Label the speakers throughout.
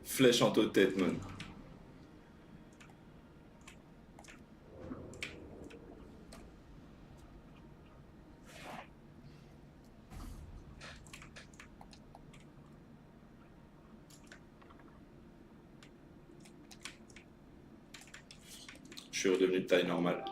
Speaker 1: Flèche en tête, man. Je suis redevenu de taille normale.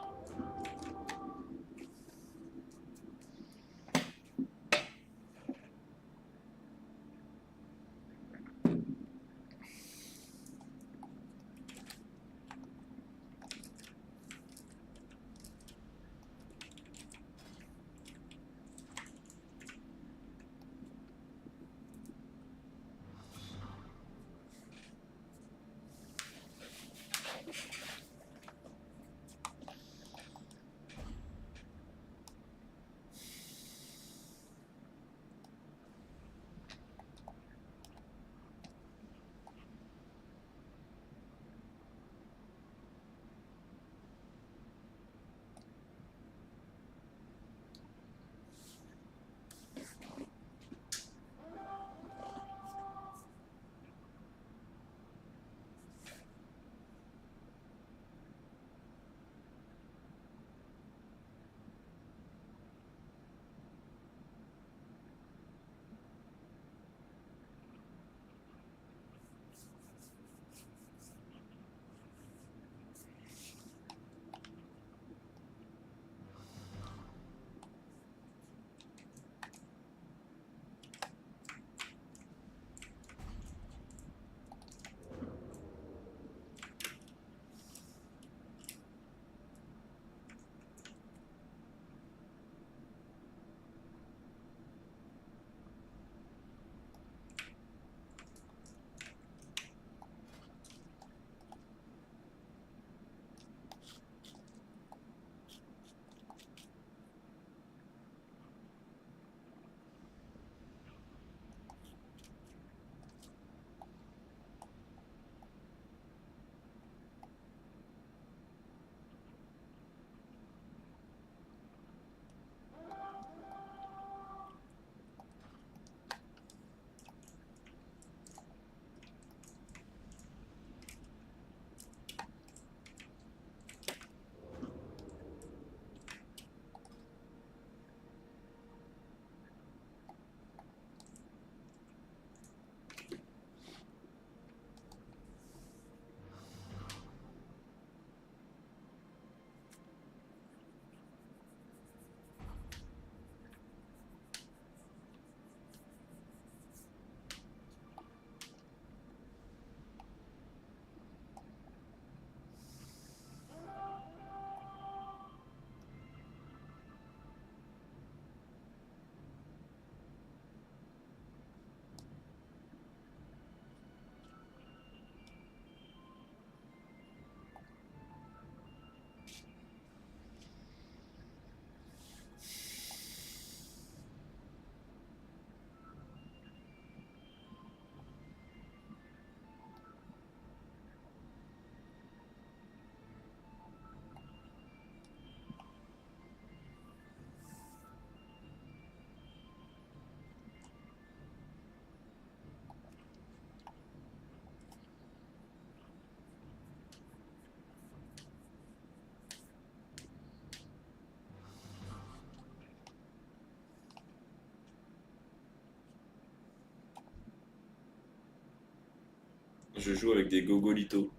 Speaker 1: Je joue avec des gogolitos.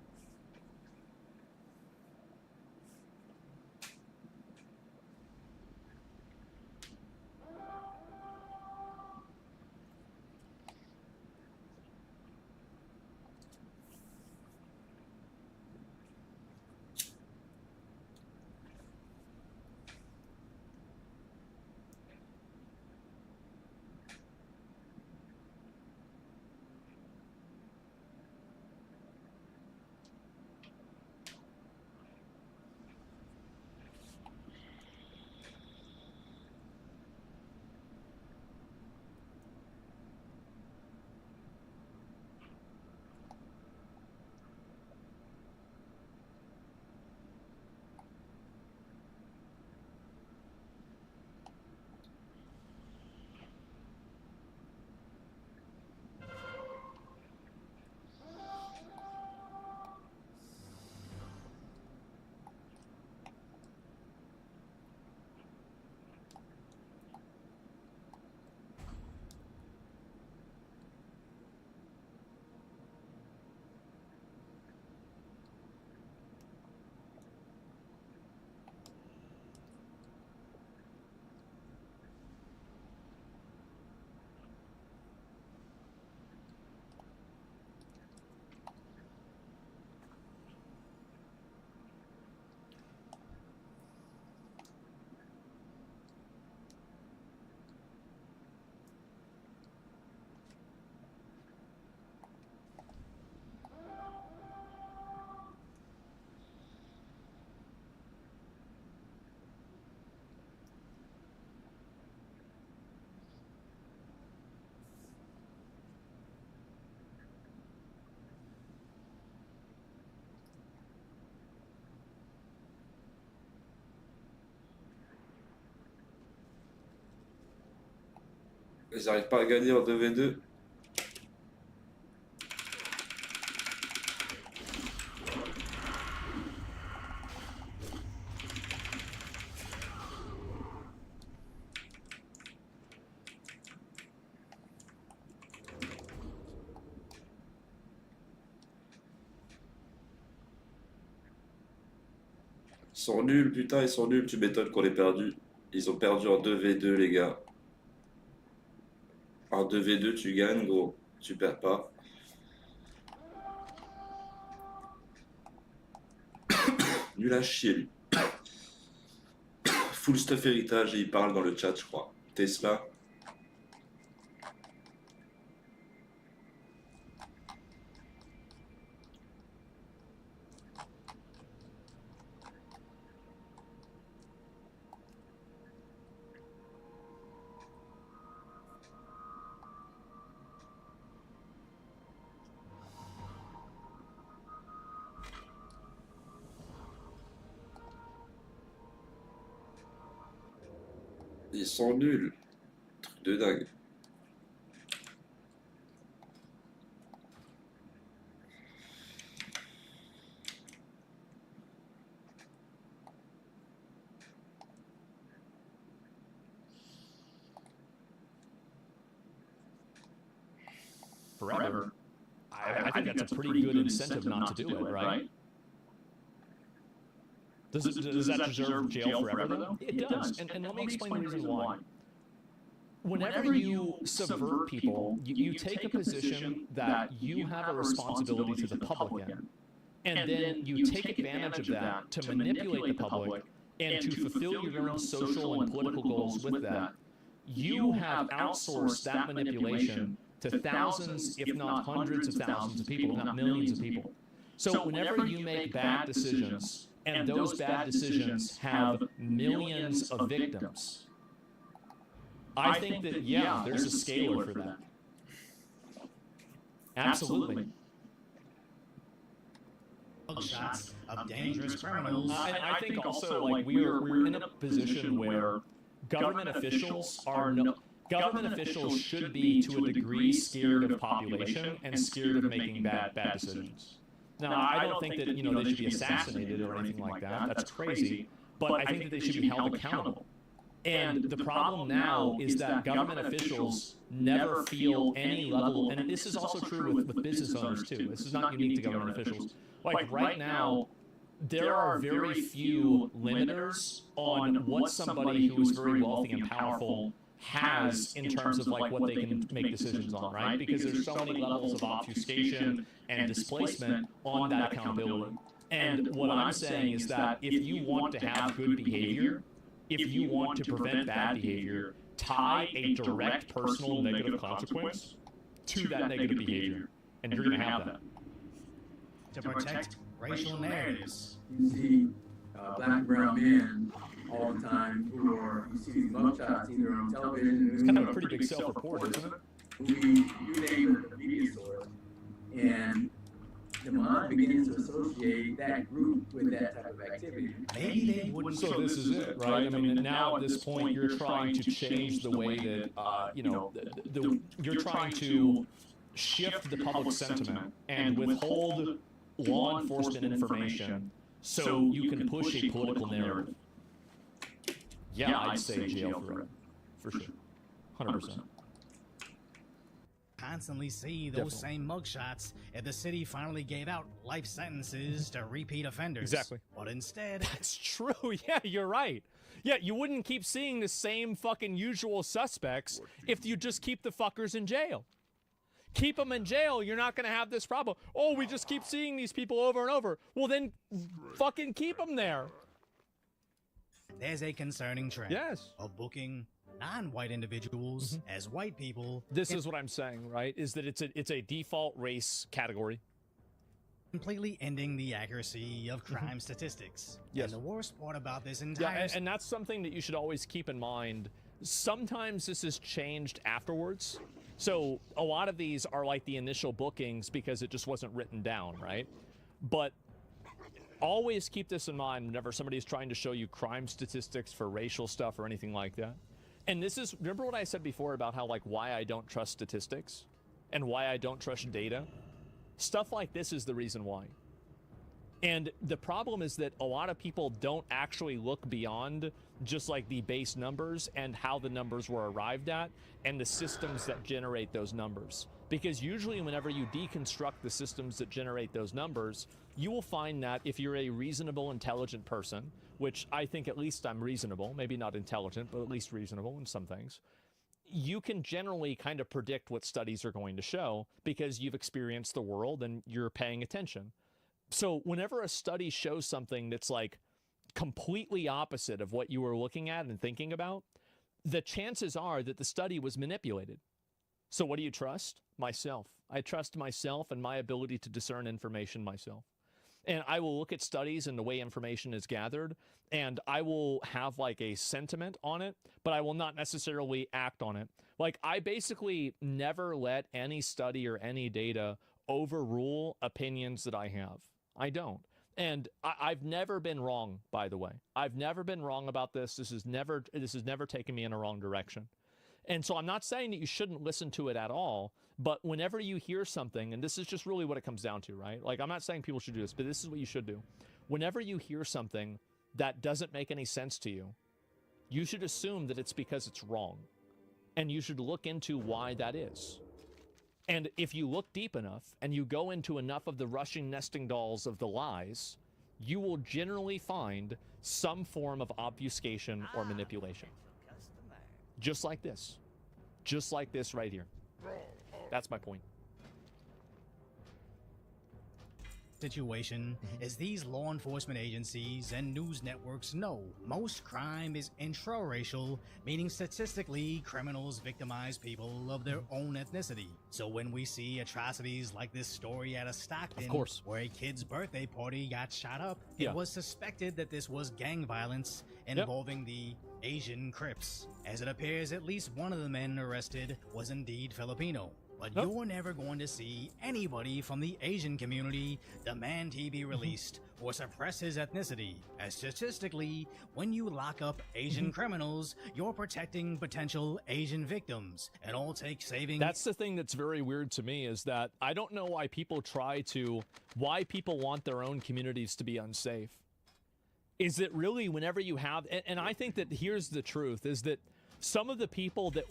Speaker 1: Ils arrivent pas à gagner en 2v2. Ils sont nuls, putain, ils sont nuls. Tu m'étonnes qu'on ait perdu. Ils ont perdu en 2v2, les gars. En 2v2, tu gagnes, gros. Tu perds pas. Nul à chier, lui. Full stuff héritage, et il parle dans le chat, je crois. Tesla. Ils sont nuls. Truc de dingue.
Speaker 2: Forever. I think that's a pretty good incentive not to do it, right? Does that deserve jail forever, though? It does, and let me explain the reason why. Whenever you subvert people, you take a position that you have a responsibility to the public in, and then you take advantage of that to manipulate the public and to fulfill your own social and political goals with that. You have outsourced that manipulation to thousands, if not hundreds of thousands of people, if not millions of people. So whenever you make bad decisions, and those bad decisions have millions of victims, I think that, yeah, there's a scalar for that. Absolutely.
Speaker 3: Shots of dangerous criminals.
Speaker 2: And I think also, like, we're in a position where government officials should be, to a degree, scared of population and scared of making bad decisions. Now, I don't think that, they should be assassinated or anything like that. That's crazy. But I think that they should be held accountable. And the problem now is that government officials never feel any level, and this is also true with business owners too. This is not unique to government officials. Like right now, there are very few limiters on what somebody who is very wealthy and powerful has in terms of like what they can make decisions on, right? Because there's so many levels of obfuscation and displacement on that accountability. And what I'm saying is that if you want to have good behavior, if you want to prevent bad behavior, tie a direct personal negative consequence to that negative behavior, and you're going to have that.
Speaker 3: To protect racial narratives.
Speaker 4: You see black and brown men all the time who are, you see these mugshots either on television.
Speaker 2: It's kind of a pretty big self-report, isn't it?
Speaker 4: You name the media source, and the mind begins to associate that group with that type of activity.
Speaker 3: Maybe they wouldn't.
Speaker 2: So this is it, right? I mean, now at this point, you're trying to change the way that, you're trying to shift the public sentiment and withhold law enforcement information so you can push a political narrative. Yeah, I'd say jail forever, for sure, 100%.
Speaker 3: Constantly see those same mugshots if the city finally gave out life sentences to repeat offenders.
Speaker 2: Exactly.
Speaker 3: But instead...
Speaker 2: That's true. Yeah, you're right. Yeah, you wouldn't keep seeing the same fucking usual suspects if you just keep the fuckers in jail. Keep them in jail, you're not going to have this problem. Oh, we just keep seeing these people over and over. Well, then fucking keep them there.
Speaker 3: There's a concerning trend of booking non-white individuals as white people.
Speaker 2: This is what I'm saying, right? Is that it's a default race category.
Speaker 3: Completely ending the accuracy of crime statistics.
Speaker 2: Yes.
Speaker 3: And the worst part about this entire...
Speaker 2: and that's something that you should always keep in mind. Sometimes this is changed afterwards. So a lot of these are like the initial bookings because it just wasn't written down, right? But always keep this in mind whenever somebody's trying to show you crime statistics for racial stuff or anything like that. And this is, remember what I said before about how, like, why I don't trust statistics and why I don't trust data? Stuff like this is the reason why. And the problem is that a lot of people don't actually look beyond just like the base numbers and how the numbers were arrived at and the systems that generate those numbers. Because usually whenever you deconstruct the systems that generate those numbers, you will find that if you're a reasonable, intelligent person, which I think at least I'm reasonable, maybe not intelligent, but at least reasonable in some things, you can generally kind of predict what studies are going to show because you've experienced the world and you're paying attention. So whenever a study shows something that's like completely opposite of what you were looking at and thinking about, the chances are that the study was manipulated. So what do you trust? Myself. I trust myself and my ability to discern information myself. And I will look at studies and the way information is gathered, and I will have like a sentiment on it, but I will not necessarily act on it. Like, I basically never let any study or any data overrule opinions that I have. I don't. And I've never been wrong, by the way. I've never been wrong about this. This has never taken me in a wrong direction. And so I'm not saying that you shouldn't listen to it at all, but whenever you hear something, and this is just really what it comes down to, right? Like, I'm not saying people should do this, but this is what you should do. Whenever you hear something that doesn't make any sense to you, you should assume that it's because it's wrong. And you should look into why that is. And if you look deep enough and you go into enough of the rushing nesting dolls of the lies, you will generally find some form of obfuscation or manipulation. Just like this. Just like this right here. That's my point.
Speaker 3: Situation is these law enforcement agencies and news networks know most crime is intraracial, meaning statistically criminals victimize people of their own ethnicity. So when we see atrocities like this story out of Stockton,
Speaker 2: of course,
Speaker 3: where a kid's birthday party got shot up, it was suspected that this was gang violence involving the Asian Crips. As it appears, at least one of the men arrested was indeed Filipino. But you're never going to see anybody from the Asian community demand he be released or suppress his ethnicity. As statistically, when you lock up Asian criminals, you're protecting potential Asian victims. And all takes saving.
Speaker 2: That's the thing that's very weird to me, is that I don't know why people want their own communities to be unsafe. Is it really whenever you have, and I think that here's the truth, is that some of the people that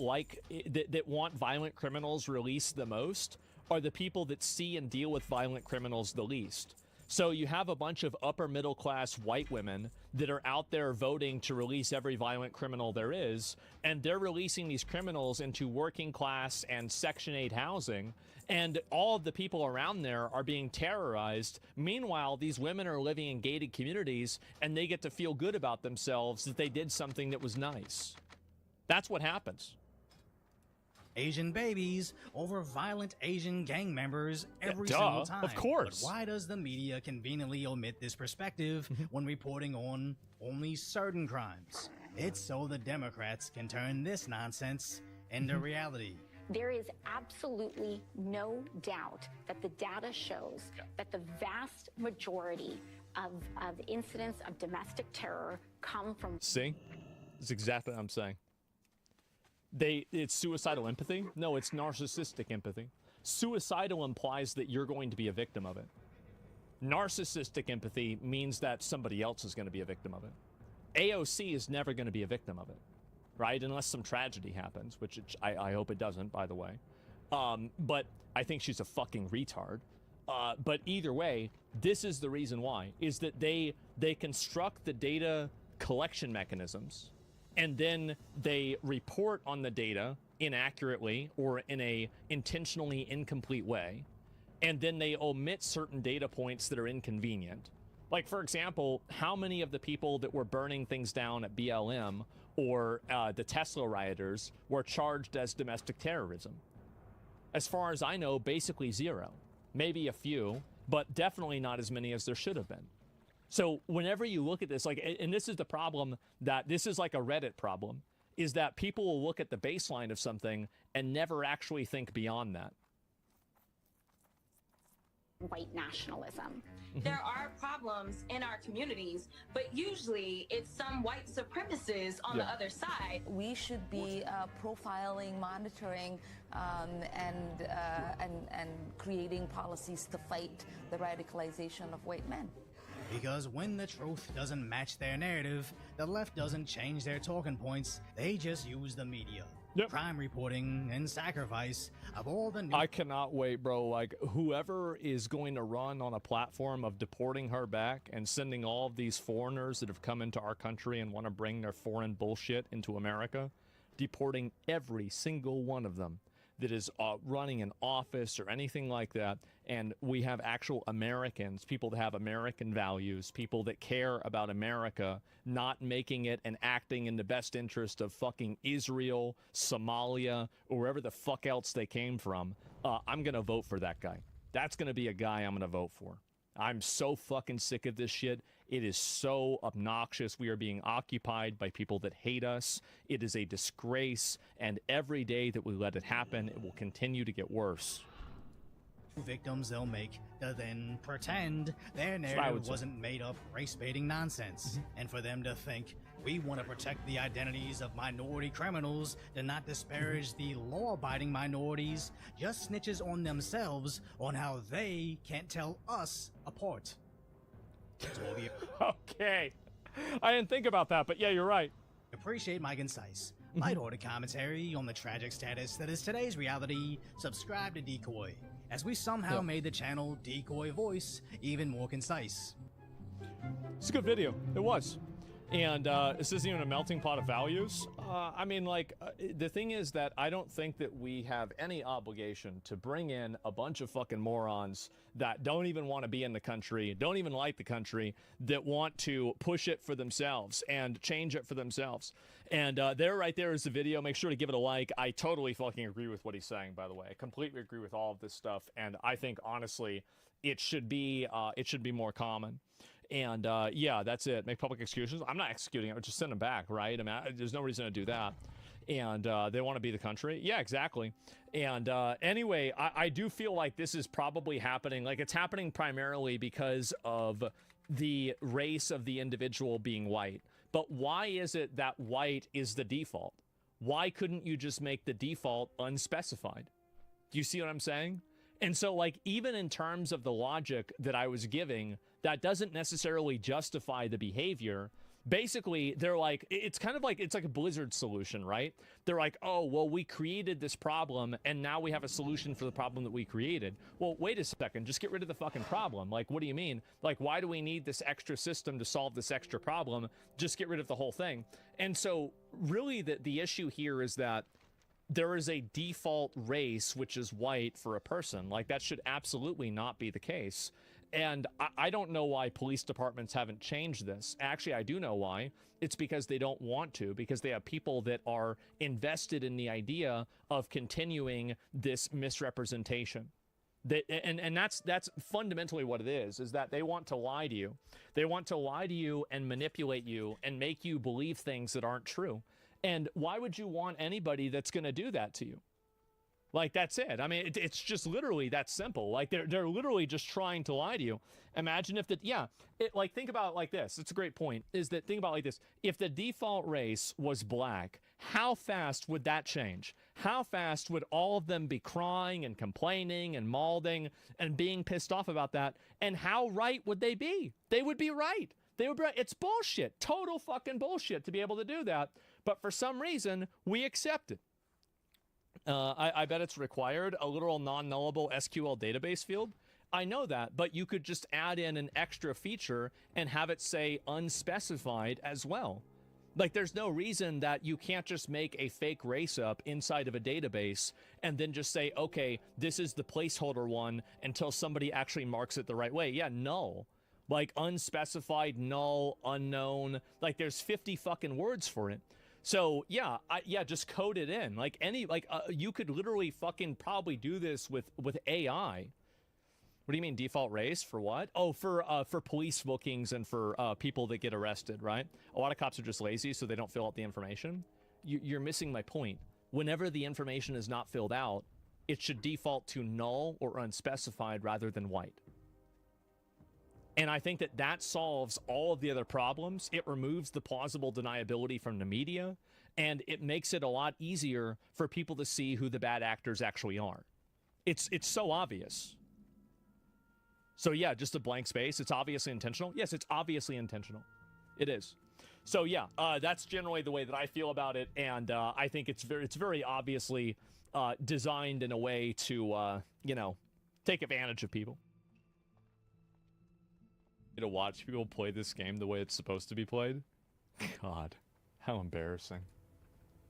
Speaker 2: that want violent criminals released the most are the people that see and deal with violent criminals the least. So you have a bunch of upper middle class white women that are out there voting to release every violent criminal there is, and they're releasing these criminals into working class and Section 8 housing, and all of the people around there are being terrorized. Meanwhile, these women are living in gated communities, and they get to feel good about themselves that they did something that was nice. That's what happens.
Speaker 3: Asian babies over violent Asian gang members every single time.
Speaker 2: Of course.
Speaker 3: But why does the media conveniently omit this perspective when reporting on only certain crimes? It's so the Democrats can turn this nonsense into reality.
Speaker 5: There is absolutely no doubt that the data shows that the vast majority of incidents of domestic terror come from...
Speaker 2: See? That's exactly what I'm saying. It's suicidal empathy? No, it's narcissistic empathy. Suicidal implies that you're going to be a victim of it. Narcissistic empathy means that somebody else is going to be a victim of it. AOC is never going to be a victim of it, right? Unless some tragedy happens, which I hope it doesn't, by the way. But I think she's a fucking retard. But either way, this is the reason why, is that they construct the data collection mechanisms, and then they report on the data inaccurately or in a intentionally incomplete way, and then they omit certain data points that are inconvenient. Like, for example, how many of the people that were burning things down at BLM or the Tesla rioters were charged as domestic terrorism? As far as I know, basically zero. Maybe a few, but definitely not as many as there should have been. So whenever you look at this, like, and this is the problem, that this is like a Reddit problem, is that people will look at the baseline of something and never actually think beyond that.
Speaker 5: White nationalism.
Speaker 6: there are problems in our communities, but usually it's some white supremacists on the other side.
Speaker 7: We should be profiling, monitoring, and creating policies to fight the radicalization of white men.
Speaker 3: Because when the truth doesn't match their narrative, the left doesn't change their talking points, they just use the media. Crime reporting and sacrifice of all the new...
Speaker 2: I cannot wait, bro. Like, whoever is going to run on a platform of deporting her back and sending all of these foreigners that have come into our country and want to bring their foreign bullshit into America, deporting every single one of them that is running an office or anything like that, and we have actual Americans, people that have American values, people that care about America, not making it and acting in the best interest of fucking Israel, Somalia, or wherever the fuck else they came from, I'm gonna vote for that guy. That's gonna be a guy I'm gonna vote for. I'm so fucking sick of this shit. It is so obnoxious. We are being occupied by people that hate us. It is a disgrace, and every day that we let it happen, it will continue to get worse.
Speaker 3: Victims they'll make to then pretend their narrative wasn't made up race-baiting nonsense, and for them to think we want to protect the identities of minority criminals, to not disparage the law-abiding minorities, just snitches on themselves on how they can't tell us apart.
Speaker 2: Okay, I didn't think about that, but yeah, you're right.
Speaker 3: Appreciate my concise, lighthearted commentary on the tragic status that is today's reality. Subscribe to Decoy, as we somehow made the channel Decoy Voice even more concise.
Speaker 2: It's a good video. It was. And this isn't even a melting pot of values. I mean, like, the thing is that I don't think that we have any obligation to bring in a bunch of fucking morons that don't even want to be in the country, don't even like the country, that want to push it for themselves and change it for themselves. And there, right there is the video. Make sure to give it a like. I totally fucking agree with what he's saying, by the way. I completely agree with all of this stuff. And I think, honestly, it should be more common. And yeah, that's it. Make public executions. I'm not executing it. Just send them back, right? I mean, there's no reason to do that. And they want to be the country. Yeah, exactly. And anyway, I do feel like this is probably happening. Like, it's happening primarily because of the race of the individual being white. But why is it that white is the default? Why couldn't you just make the default unspecified? Do you see what I'm saying? And so, like, even in terms of the logic that I was giving, that doesn't necessarily justify the behavior. Basically, they're like, it's kind of like, it's like a Blizzard solution, right? They're like, oh, well, we created this problem, and now we have a solution for the problem that we created. Well, wait a second, just get rid of the fucking problem. Like, what do you mean? Like, why do we need this extra system to solve this extra problem? Just get rid of the whole thing. And so, really, the issue here is that there is a default race, which is white, for a person. Like, that should absolutely not be the case. And I don't know why police departments haven't changed this. Actually, I do know why. It's because they don't want to, because they have people that are invested in the idea of continuing this misrepresentation. And that's fundamentally what it is that they want to lie to you. They want to lie to you and manipulate you and make you believe things that aren't true. And why would you want anybody that's going to do that to you? Like, that's it. I mean, it's just literally that simple. Like, they're literally just trying to lie to you. Imagine if like, think about it like this. It's a great point, is that, think about it like this. If the default race was black, how fast would that change? How fast would all of them be crying and complaining and mauling and being pissed off about that? And how right would they be? They would be right. They would be right. It's bullshit. Total fucking bullshit to be able to do that. But for some reason, we accept it. I bet it's required, a literal non-nullable SQL database field. I know that, but you could just add in an extra feature and have it say unspecified as well. Like, there's no reason that you can't just make a fake race up inside of a database and then just say, okay, this is the placeholder one until somebody actually marks it the right way. Yeah, null. Like, unspecified, null, unknown. Like, there's 50 fucking words for it. So yeah, just code it in. Like, you could literally fucking probably do this with AI. What do you mean default race for what? Oh, for police bookings and for people that get arrested, right? A lot of cops are just lazy, so they don't fill out the information. You're missing my point. Whenever the information is not filled out, it should default to null or unspecified rather than white. And I think that that solves all of the other problems. It removes the plausible deniability from the media, and it makes it a lot easier for people to see who the bad actors actually are. It's so obvious. So yeah, just a blank space. It's obviously intentional. Yes, it's obviously intentional. It is. So yeah, that's generally the way that I feel about it, and I think it's very obviously designed in a way to take advantage of people. To watch people play this game the way it's supposed to be played. God, how embarrassing.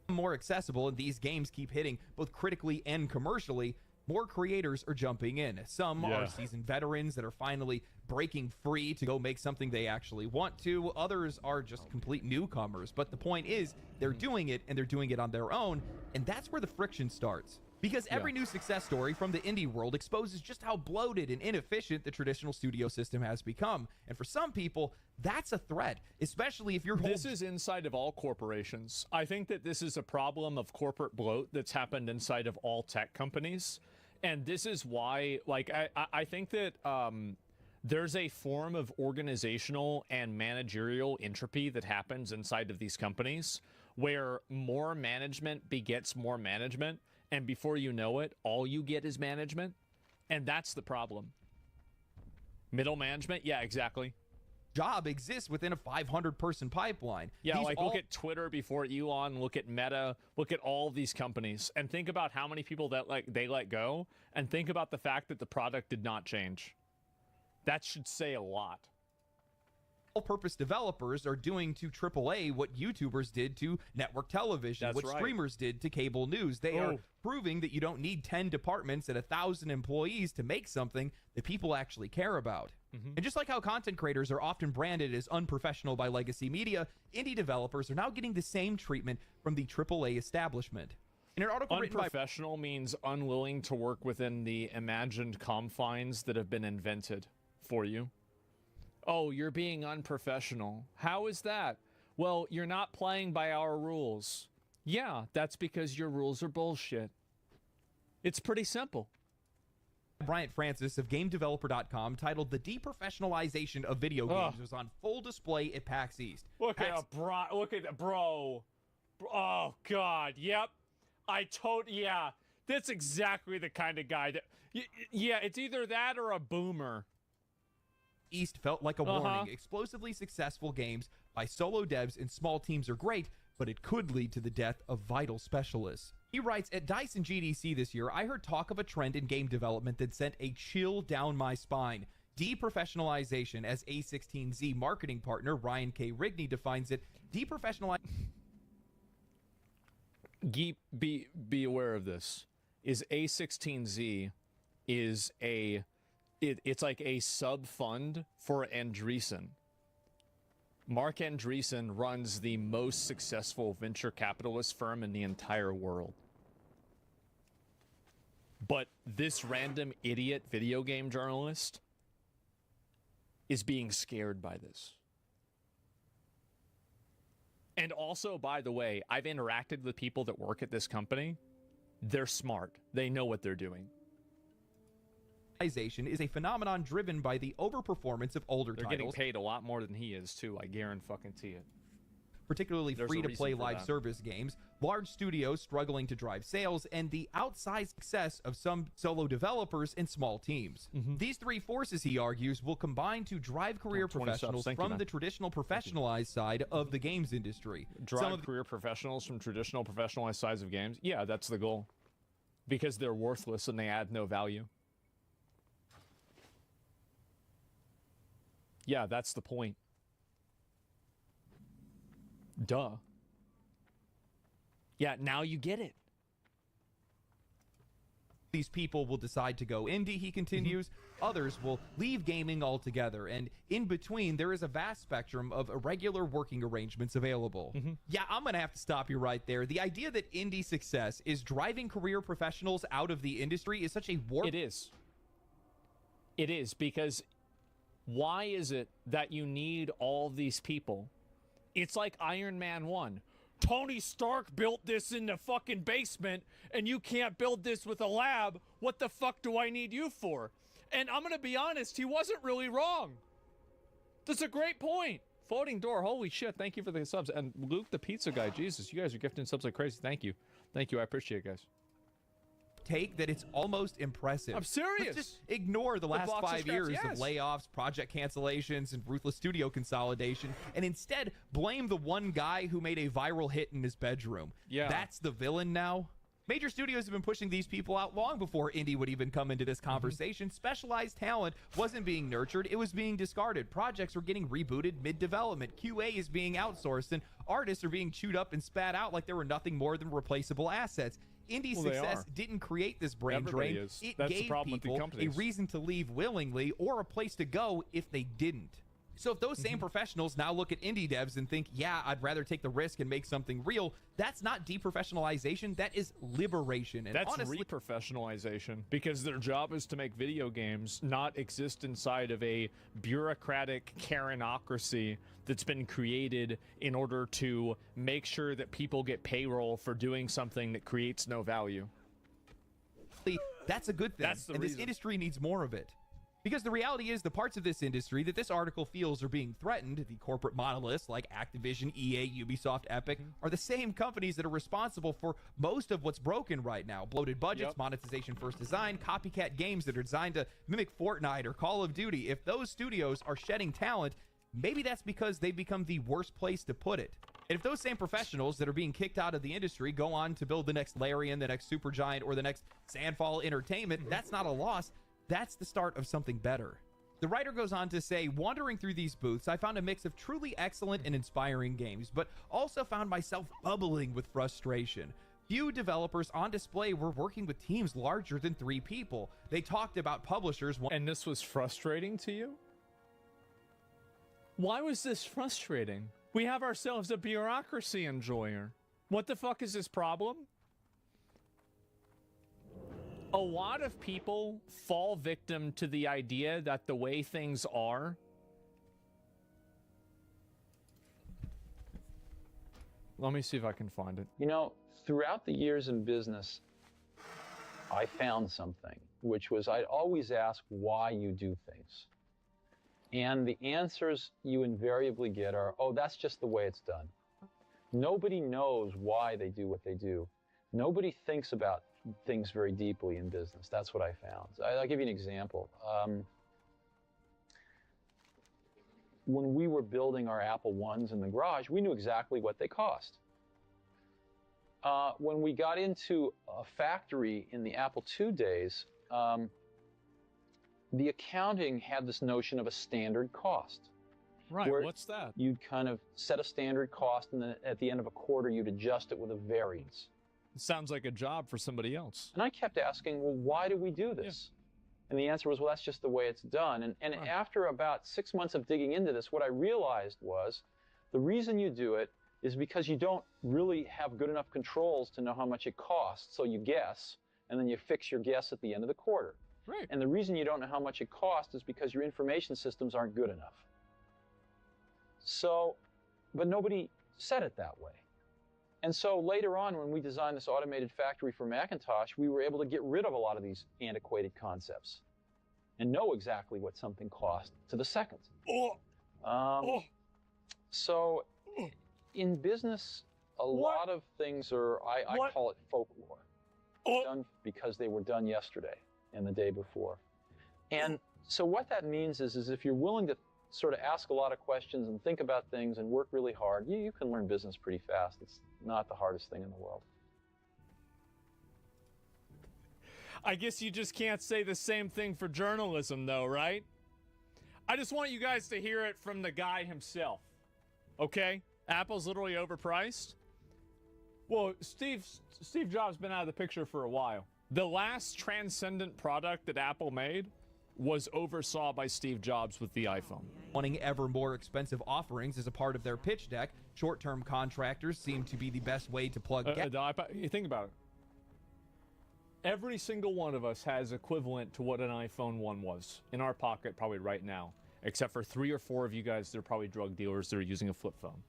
Speaker 8: More accessible, and these games keep hitting both critically and commercially. More creators are jumping in. Some are seasoned veterans that are finally breaking free to go make something they actually want to. Others are just complete newcomers. But the point is, they're doing it, and they're doing it on their own, and that's where the friction starts. Because every new success story from the indie world exposes just how bloated and inefficient the traditional studio system has become. And for some people, that's a threat, especially if you're...
Speaker 2: This is inside of all corporations. I think that this is a problem of corporate bloat that's happened inside of all tech companies. And this is why, like, I think that there's a form of organizational and managerial entropy that happens inside of these companies where more management begets more management. And before you know it, all you get is management. And that's the problem. Middle management? Yeah, exactly.
Speaker 8: Job exists within a 500-person pipeline.
Speaker 2: Yeah, look at Twitter before Elon, look at Meta, look at all of these companies, and think about how many people that they let go, and think about the fact that the product did not change. That should say a lot.
Speaker 8: All-purpose developers are doing to AAA what YouTubers did to network television, what streamers did to cable news. They are proving that you don't need 10 departments and 1,000 employees to make something that people actually care about. And just like how content creators are often branded as unprofessional by legacy media, indie developers are now getting the same treatment from the AAA establishment. In an article written by...
Speaker 2: Unprofessional means unwilling to work within the imagined confines that have been invented for you. Oh, you're being unprofessional. How is that? Well, you're not playing by our rules. Yeah, that's because your rules are bullshit. It's pretty simple.
Speaker 8: Bryant Francis of GameDeveloper.com titled "The Deprofessionalization of Video Games" was on full display at PAX East.
Speaker 2: Look at that, bro. Oh God, yep. Yeah, that's exactly the kind of guy that. Yeah, it's either that or a boomer.
Speaker 8: East felt like a warning. Explosively successful games by solo devs and small teams are great, but it could lead to the death of vital specialists. He writes, at DICE and GDC this year, I heard talk of a trend in game development that sent a chill down my spine. Deprofessionalization, as A16Z marketing partner Ryan K. Rigney defines it,
Speaker 2: Be aware of this. Is A16Z is a... It's like a sub-fund for Andreessen. Mark Andreessen runs the most successful venture capitalist firm in the entire world. But this random idiot video game journalist is being scared by this. And also, by the way, I've interacted with people that work at this company. They're smart. They know what they're doing.
Speaker 8: Is a phenomenon driven by the overperformance of older titles.
Speaker 2: They're getting paid a lot more than he is, too. I guarantee it.
Speaker 8: Particularly free-to-play live service games, large studios struggling to drive sales, and the outsized success of some solo developers and small teams. These three forces, he argues, will combine to drive career professionals from the traditional professionalized side of the games industry.
Speaker 2: Drive career professionals from traditional professionalized sides of games? Yeah, that's the goal. Because they're worthless and they add no value. Yeah, that's the point. Duh. Yeah, now you get it.
Speaker 8: These people will decide to go indie, he continues. Others will leave gaming altogether. And in between, there is a vast spectrum of irregular working arrangements available. Yeah, I'm going to have to stop you right there. The idea that indie success is driving career professionals out of the industry is such a warped...
Speaker 2: It is. It is, because... Why is it that you need all these people? It's like Iron Man 1. Tony Stark built this in the fucking basement, and you can't build this with a lab. What the fuck do I need you for? And I'm gonna be honest, he wasn't really wrong.
Speaker 9: That's a great point. Floating door. Holy shit. Thank you for the subs. And Luke, the pizza guy. Jesus, you guys are gifting subs like crazy. Thank you. Thank you. I appreciate it, guys.
Speaker 8: Take that it's almost impressive.
Speaker 9: I'm serious.
Speaker 8: Let's just ignore the last
Speaker 9: box of
Speaker 8: 5
Speaker 9: scraps,
Speaker 8: years
Speaker 9: yes.
Speaker 8: of layoffs, project cancellations, and ruthless studio consolidation, and instead blame the one guy who made a viral hit in his bedroom.
Speaker 9: Yeah.
Speaker 8: That's the villain now? Major studios have been pushing these people out long before indie would even come into this conversation. Specialized talent wasn't being nurtured, it was being discarded. Projects were getting rebooted mid-development. QA is being outsourced, and artists are being chewed up and spat out like they were nothing more than replaceable assets. Indie success didn't create this brain drain. It gave people a reason to leave willingly or a place to go if they didn't. So if those same professionals now look at indie devs and think, yeah, I'd rather take the risk and make something real, that's not deprofessionalization, that is liberation. And
Speaker 9: that's
Speaker 8: honestly,
Speaker 9: reprofessionalization, because their job is to make video games, not exist inside of a bureaucratic Karenocracy that's been created in order to make sure that people get payroll for doing something that creates no value.
Speaker 8: that's a good thing. And this industry needs more of it. Because the reality is the parts of this industry that this article feels are being threatened, the corporate monoliths like Activision, EA, Ubisoft, Epic, are the same companies that are responsible for most of what's broken right now. Bloated budgets, monetization first design, copycat games that are designed to mimic Fortnite or Call of Duty. If those studios are shedding talent, maybe that's because they've become the worst place to put it. And if those same professionals that are being kicked out of the industry go on to build the next Larian, the next Supergiant, or the next Sandfall Entertainment, that's not a loss. That's the start of something better. The writer goes on to say, wandering through these booths, I found a mix of truly excellent and inspiring games, but also found myself bubbling with frustration. Few developers on display were working with teams larger than 3 people. They talked about publishers.
Speaker 9: And this was frustrating to you? Why was this frustrating? We have ourselves a bureaucracy enjoyer. What the fuck is this problem? A lot of people fall victim to the idea that the way things are... Let me see if I can find it.
Speaker 10: You know, throughout the years in business, I found something, which was I'd always ask why you do things. And the answers you invariably get are, oh, that's just the way it's done. Nobody knows why they do what they do. Nobody thinks about things very deeply in business. That's what I found. So I'll give you an example. When we were building our Apple I's in the garage, we knew exactly what they cost. When we got into a factory in the Apple II days, the accounting had this notion of a standard cost.
Speaker 9: Right, what's that?
Speaker 10: You'd kind of set a standard cost, and then at the end of a quarter, you'd adjust it with a variance.
Speaker 9: It sounds like a job for somebody else.
Speaker 10: And I kept asking, well, why do we do this? And the answer was, well, that's just the way it's done. And after about 6 months of digging into this, what I realized was the reason you do it is because you don't really have good enough controls to know how much it costs. So you guess, and then you fix your guess at the end of the quarter.
Speaker 9: Right.
Speaker 10: And the reason you don't know how much it costs is because your information systems aren't good enough. So, but nobody said it that way. And so later on, when we designed this automated factory for Macintosh, we were able to get rid of a lot of these antiquated concepts and know exactly what something cost to the second. So in business, a lot of things are, I call it folklore. Done because they were done yesterday and the day before. And so what that means is if you're willing to sort of ask a lot of questions and think about things and work really hard, you can learn business pretty fast. It's not the hardest thing in the world.
Speaker 9: I guess you just can't say the same thing for journalism, though, right? I just want you guys to hear it from the guy himself. Okay? Apple's literally overpriced. Well, Steve Jobs been out of the picture for a while. The last transcendent product that Apple made was oversaw by Steve Jobs with the iPhone.
Speaker 8: Wanting ever more expensive offerings as a part of their pitch deck, short-term contractors seem to be the best way to plug
Speaker 9: you think about it. Every single one of us has equivalent to what an iPhone 1 was in our pocket probably right now, except for 3 or 4 of you guys that are probably drug dealers that are using a flip phone.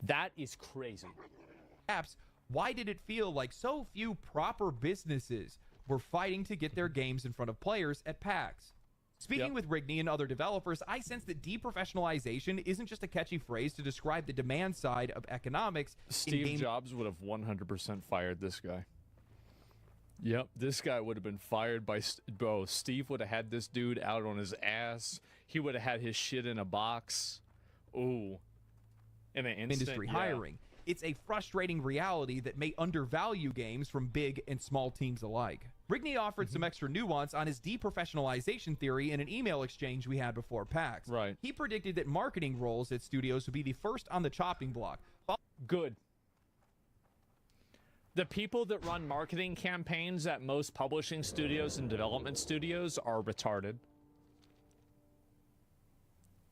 Speaker 9: That is crazy.
Speaker 8: Apps, why did it feel like so few proper businesses were fighting to get their games in front of players at PAX? Speaking with Rigney and other developers, I sense that deprofessionalization isn't just a catchy phrase to describe the demand side of economics.
Speaker 9: Steve Jobs would have 100% fired this guy. Yep, this guy would have been fired by... Bro, Steve would have had this dude out on his ass. He would have had his shit in a box. Ooh. In an instant,
Speaker 8: industry hiring. It's a frustrating reality that may undervalue games from big and small teams alike. Rigney offered some extra nuance on his deprofessionalization theory in an email exchange we had before PAX.
Speaker 9: Right.
Speaker 8: He predicted that marketing roles at studios would be the first on the chopping block.
Speaker 9: Good. The people that run marketing campaigns at most publishing studios and development studios are retarded.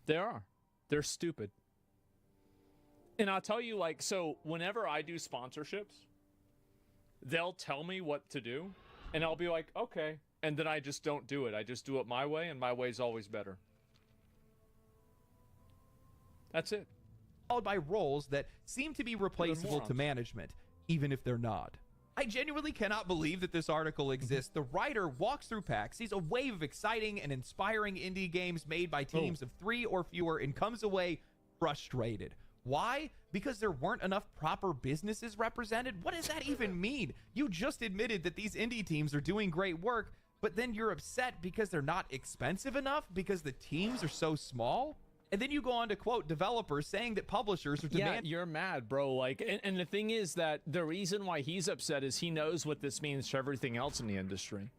Speaker 9: They are. They're stupid. And I'll tell you, like, so whenever I do sponsorships, they'll tell me what to do, and I'll be like, okay. And then I just don't do it. I just do it my way, and my way's always better. That's it.
Speaker 8: Followed by roles that seem to be replaceable to management, even if they're not. I genuinely cannot believe that this article exists. The writer walks through PAX, sees a wave of exciting and inspiring indie games made by teams of 3 or fewer, and comes away frustrated. Why? Because there weren't enough proper businesses represented? What does that even mean? You just admitted that these indie teams are doing great work, but then you're upset because they're not expensive enough because the teams are so small? And then you go on to quote developers saying that publishers are demanding...
Speaker 9: Yeah, you're mad, bro. Like, and the thing is that the reason why he's upset is he knows what this means for everything else in the industry.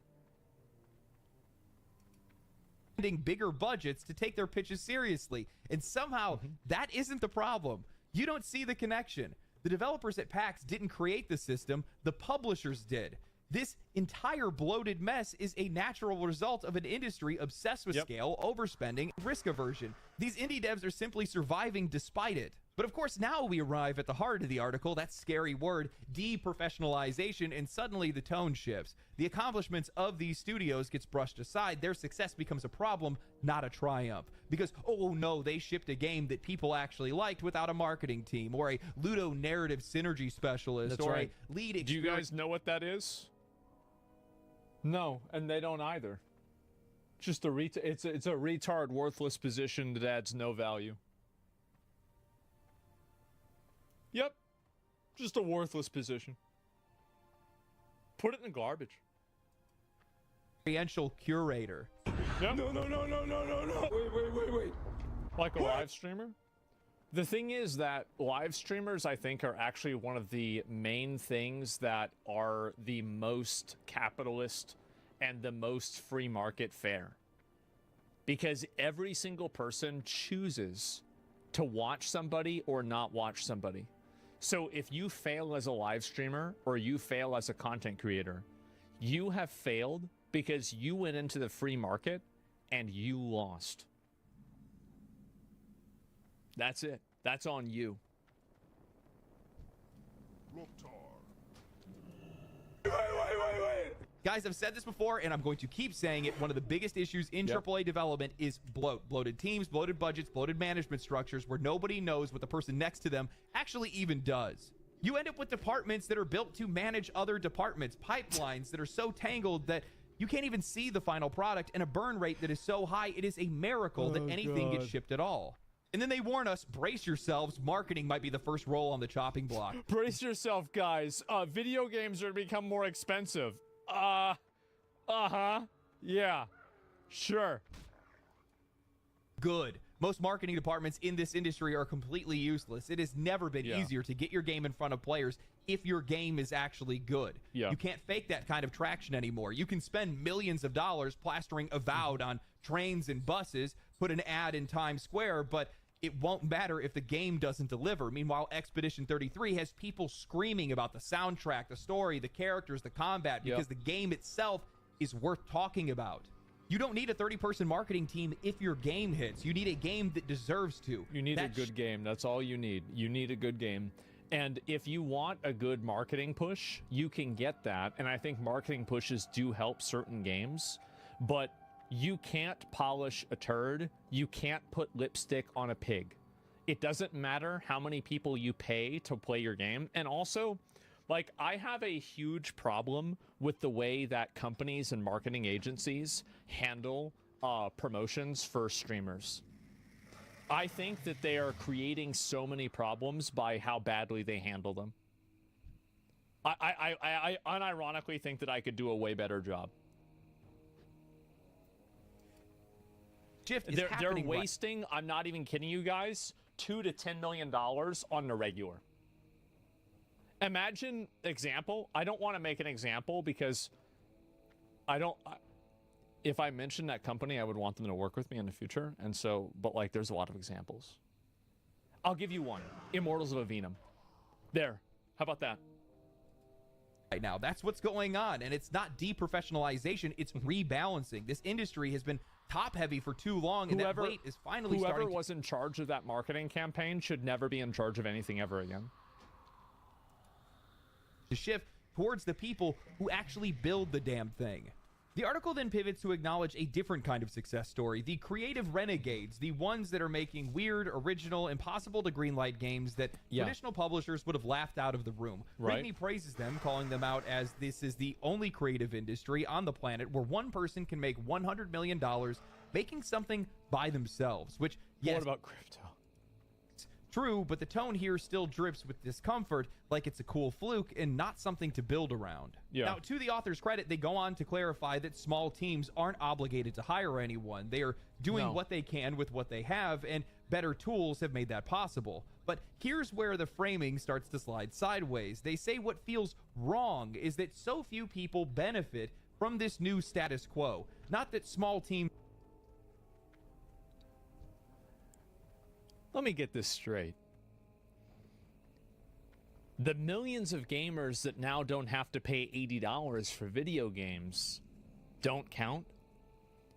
Speaker 8: Bigger budgets to take their pitches seriously, and somehow that isn't the problem. You don't see the connection. The developers at PAX didn't create the system, the publishers did. This entire bloated mess is a natural result of an industry obsessed with scale, overspending, and risk aversion. These indie devs are simply surviving despite it. But of course, now we arrive at the heart of the article, that scary word, deprofessionalization, and suddenly the tone shifts. The accomplishments of these studios gets brushed aside. Their success becomes a problem, not a triumph. Because, oh no, they shipped a game that people actually liked without a marketing team, or a Ludo narrative synergy specialist, or a lead...
Speaker 9: Do you guys know what that is? No, and they don't either. Just a it's a retard, worthless position that adds no value. Yep. Just a worthless position. Put it in the garbage.
Speaker 8: Experiential curator.
Speaker 9: Yep.
Speaker 1: No. Wait.
Speaker 9: Like a live streamer? The thing is that live streamers, I think, are actually one of the main things that are the most capitalist and the most free market fair. Because every single person chooses to watch somebody or not watch somebody. So if you fail as a live streamer or you fail as a content creator, you have failed because you went into the free market and you lost. That's it. That's on you.
Speaker 1: Wait.
Speaker 8: Guys, I've said this before, and I'm going to keep saying it. One of the biggest issues in AAA development is bloated teams, bloated budgets, bloated management structures where nobody knows what the person next to them actually even does. You end up with departments that are built to manage other departments, pipelines that are so tangled that you can't even see the final product, and a burn rate that is so high it is a miracle that anything gets shipped at all. And then they warn us, brace yourselves, marketing might be the first role on the chopping block.
Speaker 9: Brace yourself, guys. Video games are to become more expensive. Yeah. Sure.
Speaker 8: Good. Most marketing departments in this industry are completely useless. It has never been easier to get your game in front of players if your game is actually good. You can't fake that kind of traction anymore. You can spend millions of dollars plastering Avowed on trains and buses, put an ad in Times Square, but it won't matter if the game doesn't deliver. Meanwhile, Expedition 33 has people screaming about the soundtrack, the story, the characters, the combat, because the game itself is worth talking about. You don't need a 30-person marketing team if your game hits. You need a game that deserves to.
Speaker 9: You need a good game. That's all you need. You need a good game. And if you want a good marketing push, you can get that. And I think marketing pushes do help certain games, but you can't polish a turd. You can't put lipstick on a pig. It doesn't matter how many people you pay to play your game. And also, like, I have a huge problem with the way that companies and marketing agencies handle promotions for streamers. I think that they are creating so many problems by how badly they handle them. I unironically think that I could do a way better job.
Speaker 8: Shift is
Speaker 9: They're wasting, I'm not even kidding you guys, $2 to $10 million on the regular. Imagine example. I don't want to make an example because if I mention that company, I would want them to work with me in the future. And so, but like, there's a lot of examples. I'll give you one. Immortals of Avenum. There. How about that?
Speaker 8: Right now, that's what's going on. And it's not deprofessionalization, it's rebalancing. This industry has been top heavy for too long, and that weight is finally starting
Speaker 9: Whoever was in charge of that marketing campaign should never be in charge of anything ever again.
Speaker 8: To shift towards the people who actually build the damn thing. The article then pivots to acknowledge a different kind of success story, the creative renegades, the ones that are making weird, original, impossible to greenlight games that traditional publishers would have laughed out of the room.
Speaker 9: Right.
Speaker 8: Whitney praises them, calling them out as this is the only creative industry on the planet where one person can make $100 million making something by themselves, which, yes,
Speaker 9: what about crypto?
Speaker 8: True, but the tone here still drips with discomfort, like it's a cool fluke and not something to build around.
Speaker 9: Yeah.
Speaker 8: Now, to the author's credit, they go on to clarify that small teams aren't obligated to hire anyone. They are doing what they can with what they have, and better tools have made that possible. But here's where the framing starts to slide sideways. They say what feels wrong is that so few people benefit from this new status quo. Not that small teams...
Speaker 9: Let me get this straight. The millions of gamers that now don't have to pay $80 for video games don't count,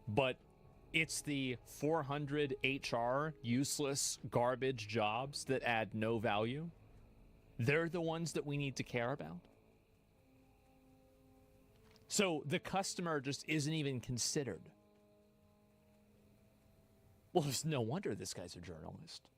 Speaker 9: but it's the 400 HR useless garbage jobs that add no value. They're the ones that we need to care about. So the customer just isn't even considered. Well, it's no wonder this guy's a journalist.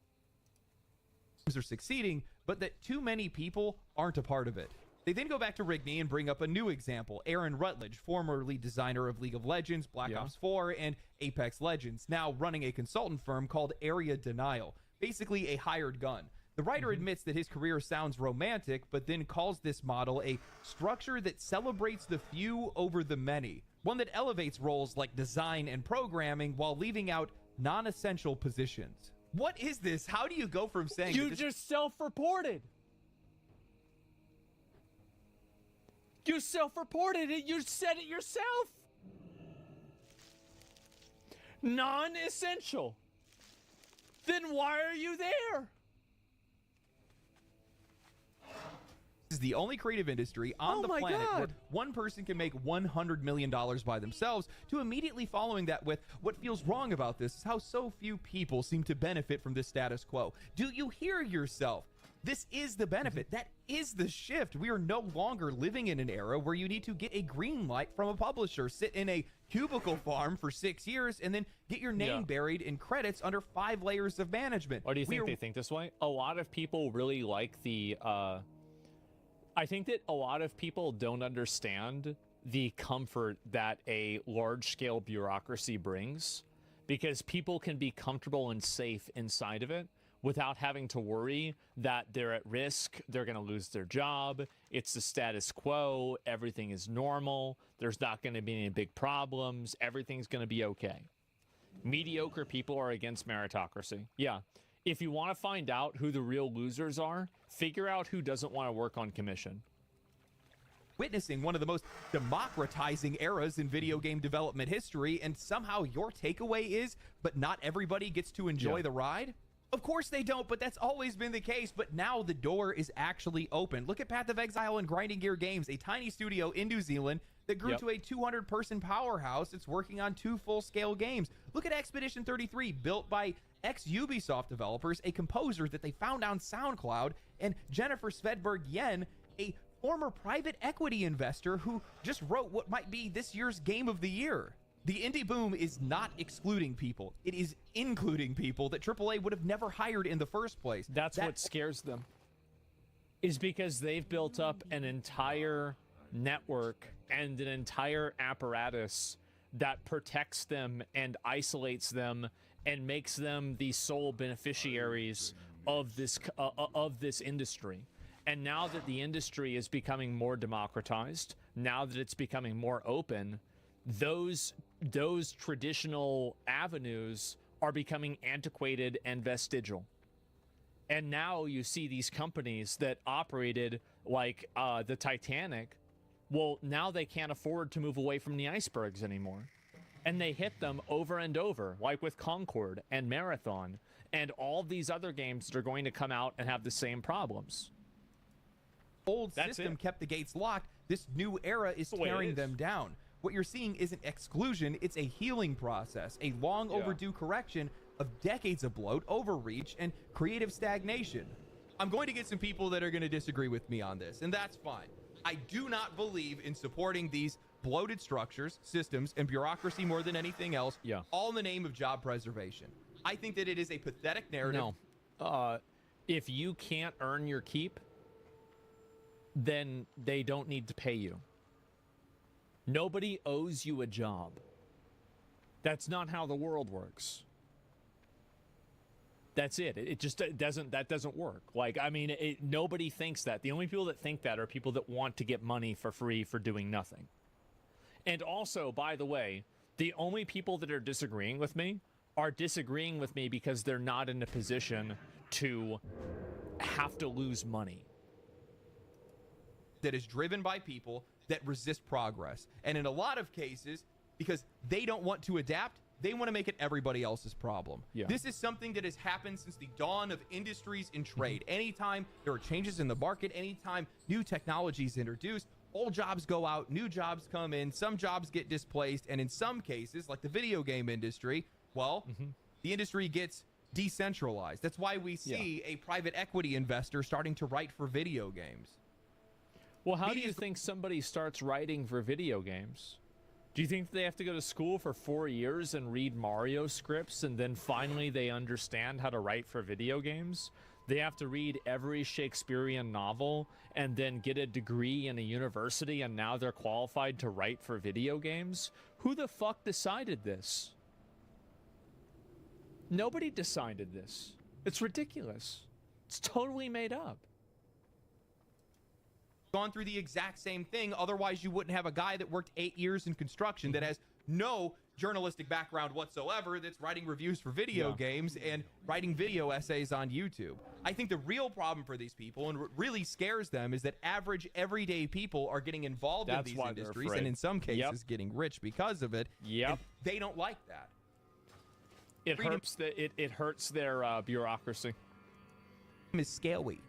Speaker 8: Are succeeding, but that too many people aren't a part of it. They then go back to Rigney and bring up a new example. Aaron Rutledge, formerly designer of League of Legends, Black Ops 4, and Apex Legends, now running a consultant firm called Area Denial, basically a hired gun. The writer admits that his career sounds romantic, but then calls this model a structure that celebrates the few over the many, one that elevates roles like design and programming while leaving out non-essential positions. What is this? How do you go from saying
Speaker 9: you just self-reported? You self-reported it. You said it yourself. Non-essential. Then why are you there?
Speaker 8: This is the only creative industry on the planet where one person can make $100 million by themselves, to immediately following that with what feels wrong about this is how so few people seem to benefit from this status quo. Do you hear yourself? This is the benefit. That is the shift. We are no longer living in an era where you need to get a green light from a publisher, sit in a cubicle farm for 6 years, and then get your name buried in credits under 5 layers of management.
Speaker 9: Or do you think they think this way? A lot of people really like the... I think that a lot of people don't understand the comfort that a large-scale bureaucracy brings, because people can be comfortable and safe inside of it without having to worry that they're at risk, they're going to lose their job, it's the status quo, everything is normal, there's not going to be any big problems, everything's going to be okay. Mediocre people are against meritocracy. Yeah. If you want to find out who the real losers are, figure out who doesn't want to work on commission.
Speaker 8: Witnessing one of the most democratizing eras in video game development history, and somehow your takeaway is, but not everybody gets to enjoy the ride? Of course they don't, but that's always been the case. But now the door is actually open. Look at Path of Exile and Grinding Gear Games, a tiny studio in New Zealand that grew to a 200-person powerhouse. It's working on 2 full-scale games. Look at Expedition 33, built by ex-Ubisoft developers, a composer that they found on SoundCloud, and Jennifer Svedberg Yen, a former private equity investor who just wrote what might be this year's Game of the Year. The indie boom is not excluding people. It is including people that AAA would have never hired in the first place.
Speaker 9: That's what scares them, is because they've built up an entire network and an entire apparatus
Speaker 2: that protects them and isolates them and makes them the sole beneficiaries of this industry. And now that the industry is becoming more democratized, now that it's becoming more open, those traditional avenues are becoming antiquated and vestigial. And now you see these companies that operated like the Titanic. Well, now they can't afford to move away from the icebergs anymore. And they hit them over and over, like with Concord and Marathon and all these other games that are going to come out and have the same problems.
Speaker 8: Old system kept the gates locked. This new era is tearing them down. What you're seeing isn't exclusion, it's a healing process, a long overdue correction of decades of bloat, overreach, and creative stagnation. I'm going to get some people that are going to disagree with me on this, and that's fine. I do not believe in supporting these bloated structures, systems, and bureaucracy more than anything else, all in the name of job preservation. I think that it is a pathetic narrative.
Speaker 2: No. If you can't earn your keep, then they don't need to pay you. Nobody owes you a job. That's not how the world works. That's it. It just doesn't work. Like, I mean, nobody thinks that. The only people that think that are people that want to get money for free for doing nothing. And also, by the way, the only people that are disagreeing with me are disagreeing with me because they're not in a position to have to lose money.
Speaker 8: That is driven by people that resist progress. And in a lot of cases, because they don't want to adapt, they want to make it everybody else's problem. This is something that has happened since the dawn of industries and trade. Anytime there are changes in the market, anytime new technology is introduced, old jobs go out, new jobs come in, some jobs get displaced, and in some cases, like the video game industry, well, the industry gets decentralized. That's why we see a private equity investor starting to write for video games.
Speaker 2: Well, how do you think somebody starts writing for video games? Do you think they have to go to school for 4 years and read Mario scripts and then finally they understand how to write for video games? They have to read every Shakespearean novel and then get a degree in a university and now they're qualified to write for video games? Who the fuck decided this? Nobody decided this. It's ridiculous. It's totally made up.
Speaker 8: Gone through the exact same thing, otherwise you wouldn't have a guy that worked 8 years in construction that has no journalistic background whatsoever, that's writing reviews for video games and writing video essays on YouTube. I think the real problem for these people, and what really scares them, is that average everyday people are getting involved in these industries and in some cases getting rich because of it. And they don't like that.
Speaker 2: It hurts their bureaucracy.
Speaker 8: Is scary.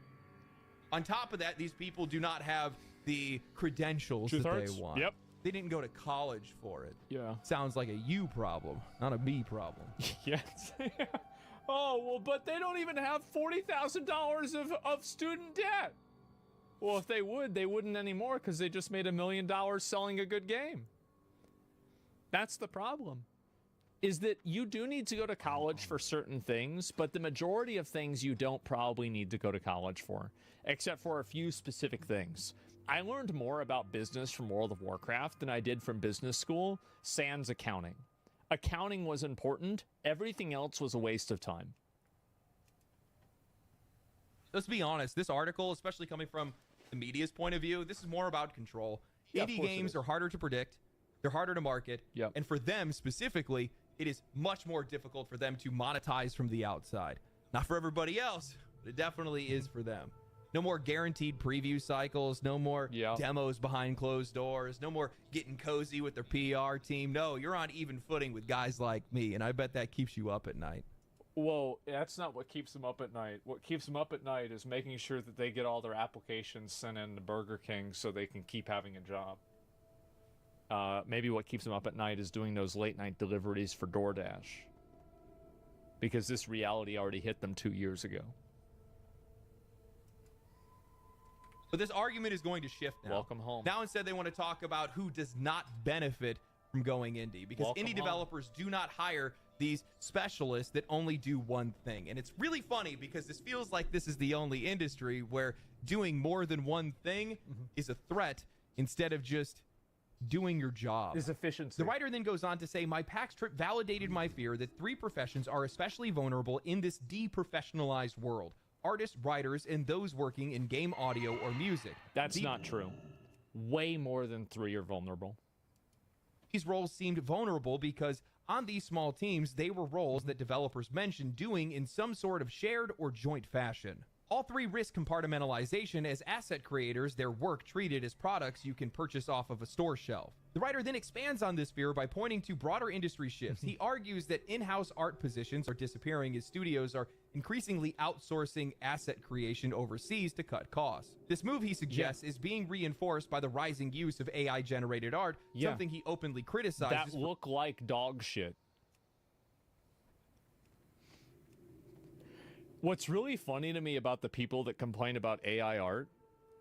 Speaker 8: On top of that, these people do not have the credentials that they want. They didn't go to college for it. Sounds like a you problem, not a me problem.
Speaker 2: Yes. Oh, well, but they don't even have $40,000 of student debt. Well, if they would, they wouldn't anymore because they just made $1 million selling a good game. That's the problem. Is that you do need to go to college for certain things, but the majority of things you don't probably need to go to college for, except for a few specific things. I learned more about business from World of Warcraft than I did from business school, sans accounting. Accounting was important. Everything else was a waste of time.
Speaker 8: Let's be honest, this article, especially coming from the media's point of view, this is more about control. Indie games are harder to predict. They're harder to market. And for them specifically, it is much more difficult for them to monetize from the outside. Not for everybody else, but it definitely is for them. No more guaranteed preview cycles, no more demos behind closed doors, no more getting cozy with their PR team. No, you're on even footing with guys like me, and I bet that keeps you up at night.
Speaker 2: Well, that's not what keeps them up at night. What keeps them up at night is making sure that they get all their applications sent in to Burger King so they can keep having a job. Maybe what keeps them up at night is doing those late night deliveries for DoorDash. Because this reality already hit them 2 years ago.
Speaker 8: But this argument is going to shift now.
Speaker 2: Welcome home.
Speaker 8: Now instead they want to talk about who does not benefit from going indie. Because indie developers do not hire these specialists that only do one thing. And it's really funny because this feels like this is the only industry where doing more than one thing is a threat instead of just doing your job.
Speaker 9: Is efficiency.
Speaker 8: The writer then goes on to say, my PAX trip validated my fear that 3 professions are especially vulnerable in this deprofessionalized world. Artists, writers, and those working in game audio or music.
Speaker 9: That's not true. Way more than 3 are vulnerable.
Speaker 8: These roles seemed vulnerable because on these small teams, they were roles that developers mentioned doing in some sort of shared or joint fashion. All 3 risk compartmentalization as asset creators, their work treated as products you can purchase off of a store shelf. The writer then expands on this fear by pointing to broader industry shifts. He argues that in-house art positions are disappearing as studios are increasingly outsourcing asset creation overseas to cut costs. This move, he suggests, is being reinforced by the rising use of AI-generated art, something he openly criticizes.
Speaker 9: That look like dog shit. What's really funny to me about the people that complain about AI art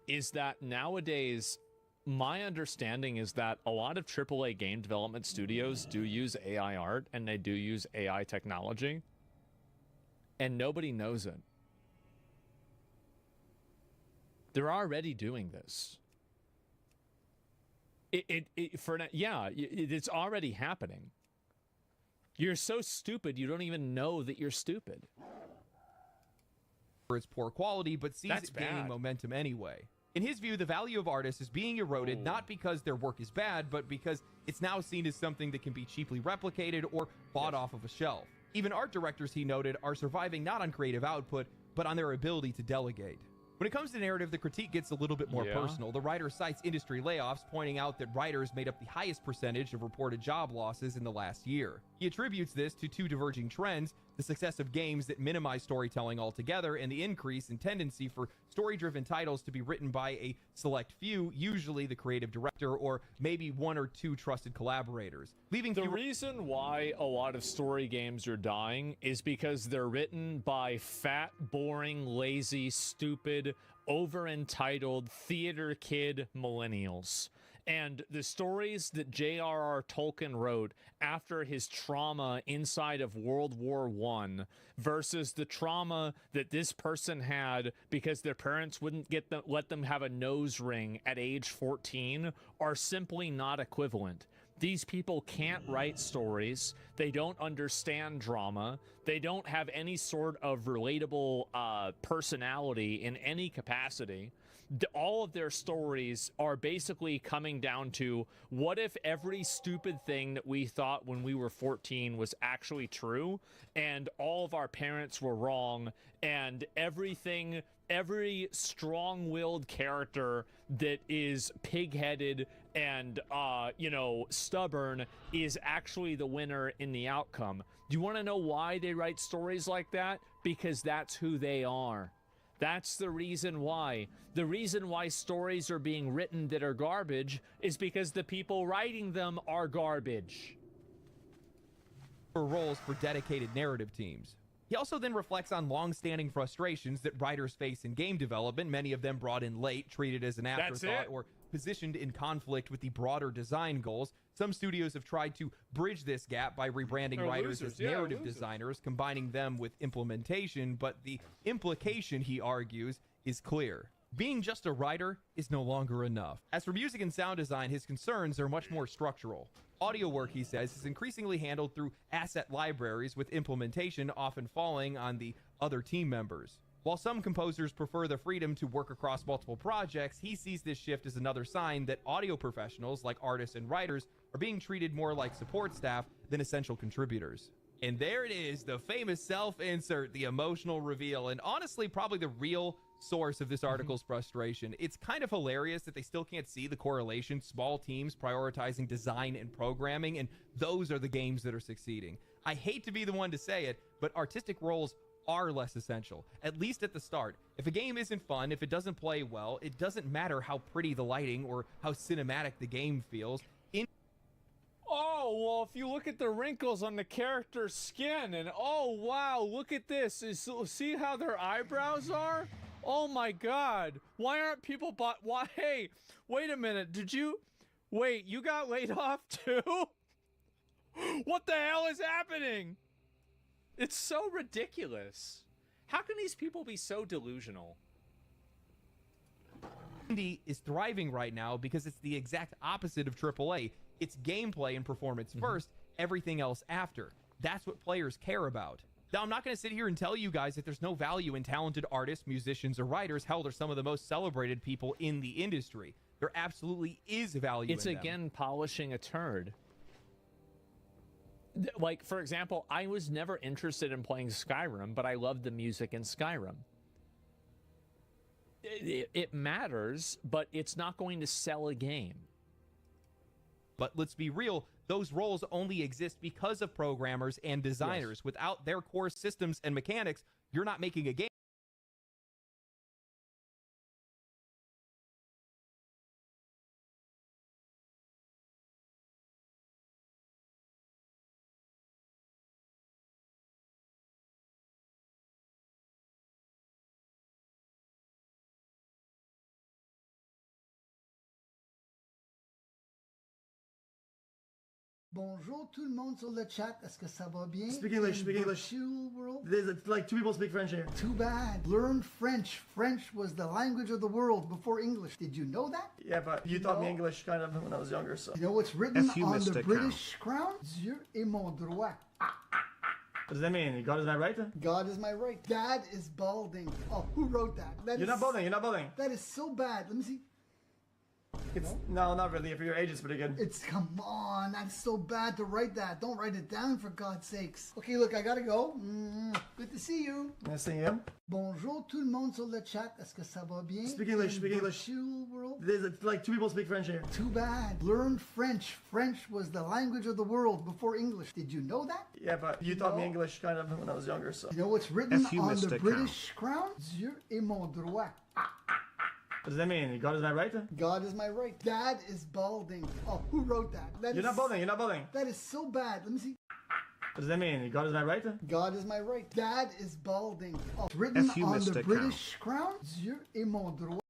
Speaker 9: is that nowadays, my understanding is that a lot of AAA game development studios do use AI art and they do use AI technology, and nobody knows it. They're already doing this. It's already happening. You're so stupid, you don't even know that you're stupid.
Speaker 8: For its poor quality, but sees it gaining momentum anyway. In his view, the value of artists is being eroded not because their work is bad, but because it's now seen as something that can be cheaply replicated or bought off of a shelf. Even art directors, he noted, are surviving not on creative output, but on their ability to delegate. When it comes to narrative, the critique gets a little bit more personal. The writer cites industry layoffs, pointing out that writers made up the highest percentage of reported job losses in the last year. He attributes this to 2 diverging trends: the success of games that minimize storytelling altogether, and the increase in tendency for story-driven titles to be written by a select few, usually the creative director or maybe 1 or 2 trusted collaborators. Leaving
Speaker 9: the reason why a lot of story games are dying is because they're written by fat, boring, lazy, stupid, over-entitled theater kid millennials. And the stories that J.R.R. Tolkien wrote after his trauma inside of World War I versus the trauma that this person had because their parents wouldn't let them have a nose ring at age 14 are simply not equivalent. These people can't write stories. They don't understand drama. They don't have any sort of relatable personality in any capacity. All of their stories are basically coming down to, what if every stupid thing that we thought when we were 14 was actually true, and all of our parents were wrong, and every strong-willed character that is pig-headed and, stubborn is actually the winner in the outcome. Do you want to know why they write stories like that? Because that's who they are. That's the reason why. The reason why stories are being written that are garbage is because the people writing them are garbage.
Speaker 8: For roles for dedicated narrative teams. He also then reflects on long-standing frustrations that writers face in game development, many of them brought in late, treated as an afterthought, or positioned in conflict with the broader design goals. Some studios have tried to bridge this gap by rebranding writers as narrative designers, combining them with implementation, but the implication, he argues, is clear. Being just a writer is no longer enough. As for music and sound design, his concerns are much more structural. Audio work, he says, is increasingly handled through asset libraries, with implementation often falling on the other team members. While some composers prefer the freedom to work across multiple projects, he sees this shift as another sign that audio professionals, like artists and writers, are being treated more like support staff than essential contributors. And there it is, the famous self-insert, the emotional reveal, and honestly, probably the real source of this article's frustration. It's kind of hilarious that they still can't see the correlation. Small teams prioritizing design and programming, and those are the games that are succeeding. I hate to be the one to say it, but artistic roles are less essential, at least at the start. If a game isn't fun, if it doesn't play well, it doesn't matter how pretty the lighting or how cinematic the game feels.
Speaker 9: Oh, well, if you look at the wrinkles on the character's skin, and oh, wow, look at this. See how their eyebrows are? Oh, my God. Why aren't people why? Hey, wait a minute. Wait, you got laid off too? What the hell is happening? It's so ridiculous. How can these people be so delusional?
Speaker 8: Indie is thriving right now because it's the exact opposite of AAA. It's gameplay and performance first, everything else after. That's what players care about. Now, I'm not going to sit here and tell you guys that there's no value in talented artists, musicians, or writers. Hell, they're some of the most celebrated people in the industry. There absolutely is value
Speaker 9: It's
Speaker 8: in them.
Speaker 9: again polishing a turd. Like, for example, I was never interested in playing Skyrim, but I loved the music in Skyrim. It matters, but it's not going to sell a game.
Speaker 8: But let's be real, those roles only exist because of programmers and designers. Yes. Without their core systems and mechanics, you're not making a game.
Speaker 11: Bonjour tout le monde sur le chat. Est-ce que ça va bien?
Speaker 12: Speak English, speak English.
Speaker 11: World?
Speaker 12: There's like 2 people speak French here.
Speaker 11: Too bad. Learn French. French was the language of the world before English. Did you know that?
Speaker 12: Yeah, but you taught me English kind of when I was younger, so.
Speaker 11: You know what's written on the British crown? Dieu est mon droit.
Speaker 12: What does that mean? God is my right?
Speaker 11: God is my right. Dad is balding. Oh, who wrote that?
Speaker 12: You're not balding, you're not balding.
Speaker 11: That is so bad. Let me see.
Speaker 12: No, not really. For your age, it's pretty good.
Speaker 11: Come on, that's so bad to write that. Don't write it down for God's sakes. Okay, look, I gotta go. Good to see you.
Speaker 12: Nice seeing you.
Speaker 11: Bonjour tout le monde sur le chat. Est-ce que ça va bien?
Speaker 12: Speak English, speak English.
Speaker 11: World?
Speaker 12: There's like 2 people speak French here.
Speaker 11: Too bad. Learn French. French was the language of the world before English. Did you know that?
Speaker 12: Yeah, but you taught me English kind of when I was younger, so.
Speaker 11: You know what's written on the British crown? Dieu est mon droit.
Speaker 12: What does that mean? God is my right?
Speaker 11: God is my right. Dad is balding. Oh, who wrote that?
Speaker 12: You're not balding, you're not balding.
Speaker 11: That is so bad. Let me see.
Speaker 12: What does that mean? God is my right?
Speaker 11: God is my right. Dad is balding. Oh, written on the British crown? Dieu est mon droit.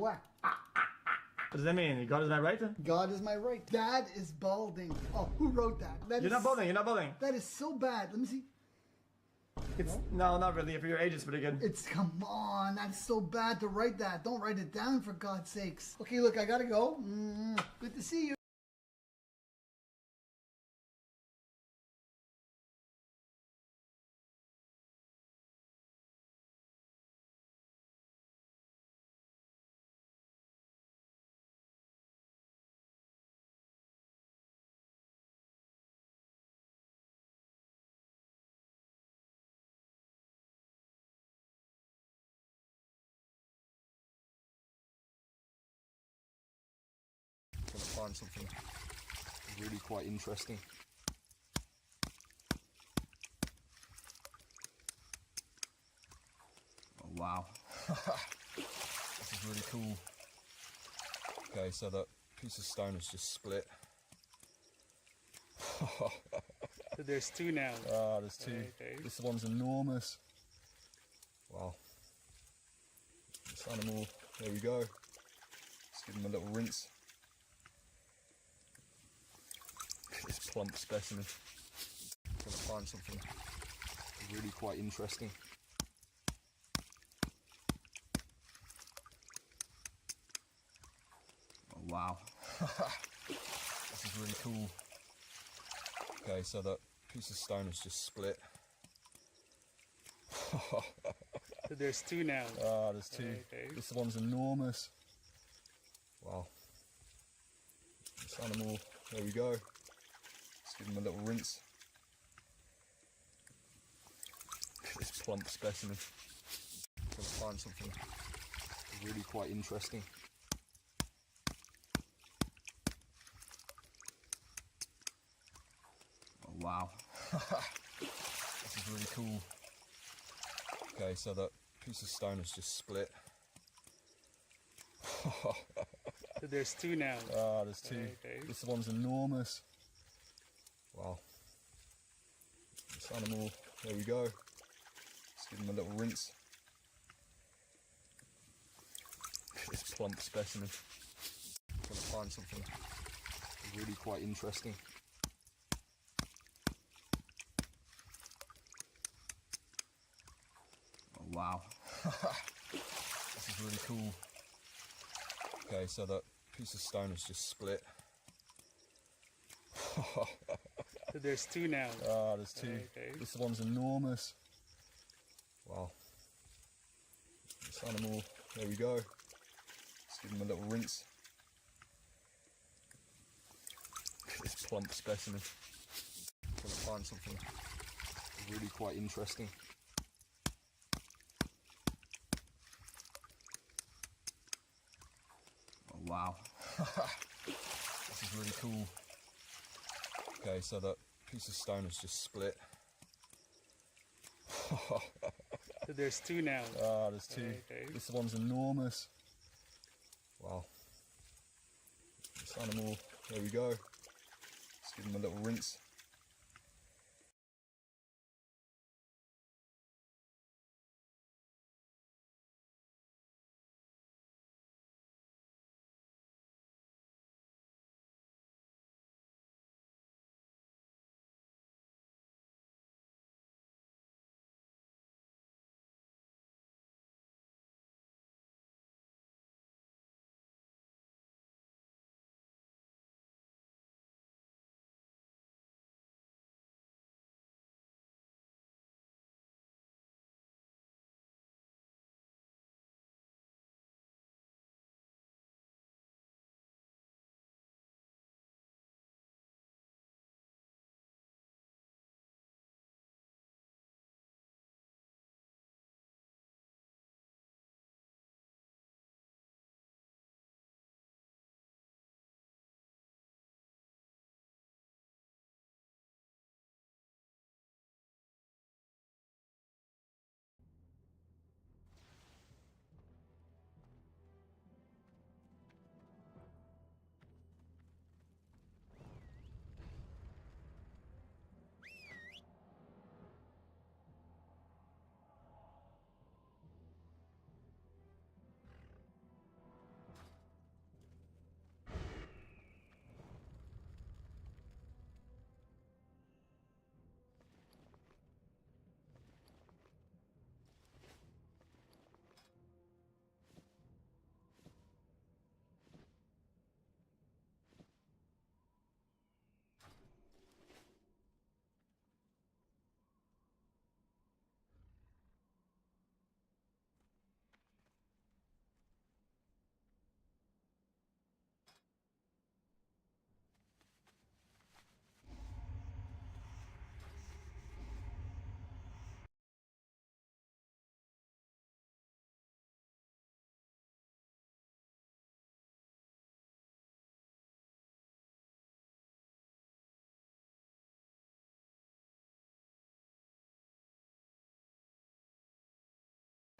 Speaker 11: what?
Speaker 12: What does that mean? God is my right?
Speaker 11: God is my right. Dad is balding. Oh, who wrote that?
Speaker 12: You're not balding. You're not balding.
Speaker 11: That is so bad. Let me see.
Speaker 12: It's no, not really. For your age, it's pretty good.
Speaker 11: It's come on. That's so bad to write that. Don't write it down for God's sakes. Okay, look, I gotta go. Good to see you.
Speaker 13: Gonna find something really quite interesting. Oh wow. This is really cool. Okay, so that piece of stone has just split.
Speaker 14: So there's two now.
Speaker 13: Ah, there's two.
Speaker 14: Okay.
Speaker 13: This one's enormous. Wow. This animal, there we go. Let's give him a little rinse. This plump specimen. Gonna find something really quite interesting. Oh wow. This is really cool. Okay, so that piece of stone has just split.
Speaker 14: So there's two now.
Speaker 13: Ah, there's two.
Speaker 14: Okay.
Speaker 13: This one's enormous. Wow. This animal, there we go. Let's give him a little rinse. This plump specimen. Gonna find something really quite interesting. Oh wow. This is really cool. Okay, so that piece of stone has just split.
Speaker 14: So there's two now.
Speaker 13: Ah, there's two.
Speaker 14: Okay.
Speaker 13: This one's enormous. Wow. This animal, there we go. Let's give him a little rinse. This plump specimen. Gonna find something really quite interesting. Oh wow. This is really cool. Okay, so that piece of stone has just split.
Speaker 14: So there's two now.
Speaker 13: Ah, there's two.
Speaker 14: Okay.
Speaker 13: This one's enormous. Wow. This animal, there we go. Let's give him a little rinse. This plump specimen. Gonna find something really quite interesting. Oh wow. This is really cool. Okay, so that piece of stone has just split.
Speaker 14: So there's two now.
Speaker 13: Ah, there's two.
Speaker 14: Okay.
Speaker 13: This one's enormous. Wow. This animal, there we go. Let's give him a little rinse.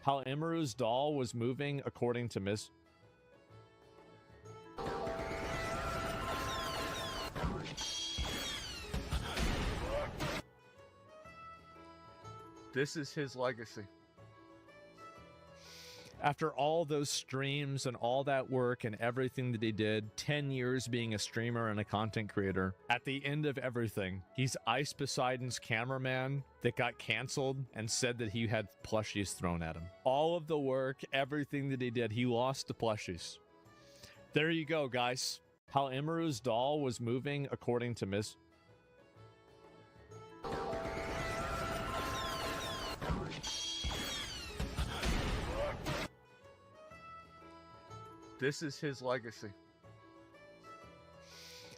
Speaker 9: How Emeru's doll was moving according to Miss.
Speaker 15: This is his legacy.
Speaker 9: After all those streams and all that work and everything that he did, 10 years being a streamer and a content creator, at the end of everything, he's Ice Poseidon's cameraman that got canceled and said that he had plushies thrown at him. All of the work, everything that he did, he lost the plushies. There you go, guys. How Emeru's doll was moving according to Miss.
Speaker 15: This is his legacy.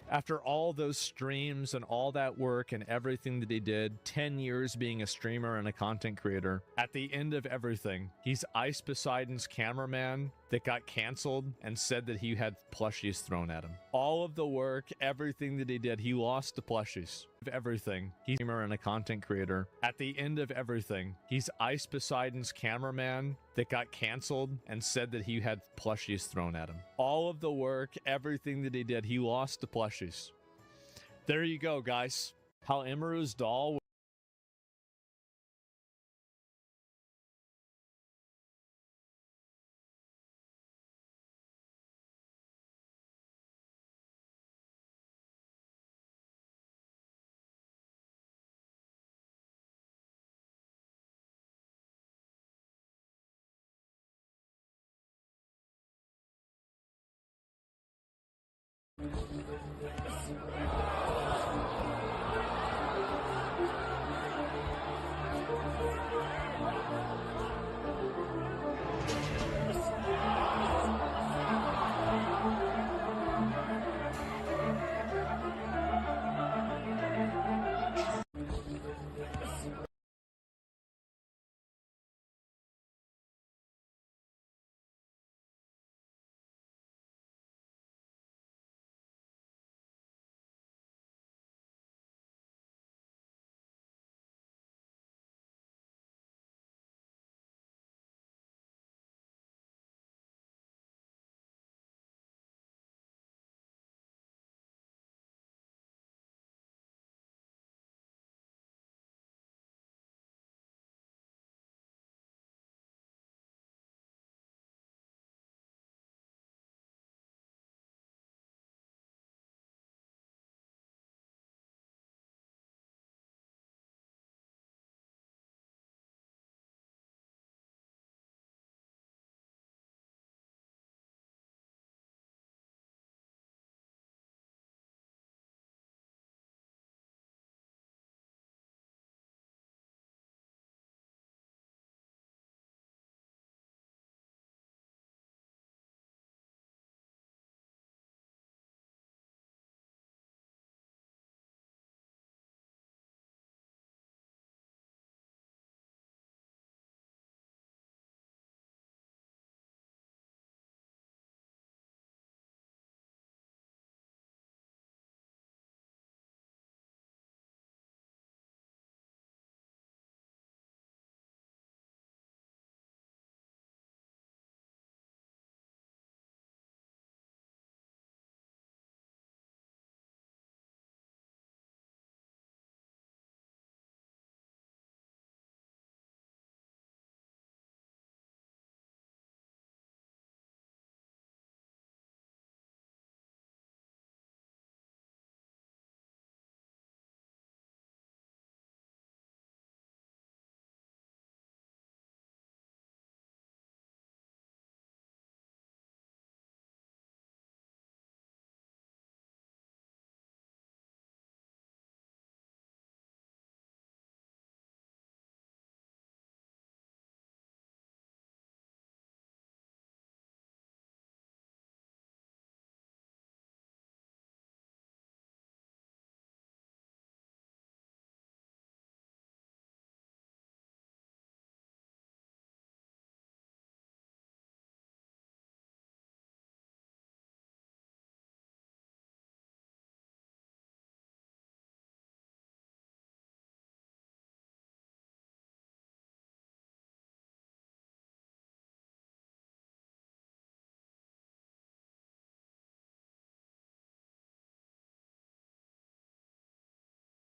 Speaker 9: After all those streams and all that work and everything that he did, 10 years being a streamer and a content creator, at the end of everything, he's Ice Poseidon's cameraman that got canceled and said that he had plushies thrown at him. All of the work, everything that he did, he lost the plushies. Everything. He's a streamer and a content creator. At the end of everything, he's Ice Poseidon's cameraman that got canceled and said that he had plushies thrown at him. All of the work, everything that he did, he lost the plushies. There you go, guys. How Emeru's doll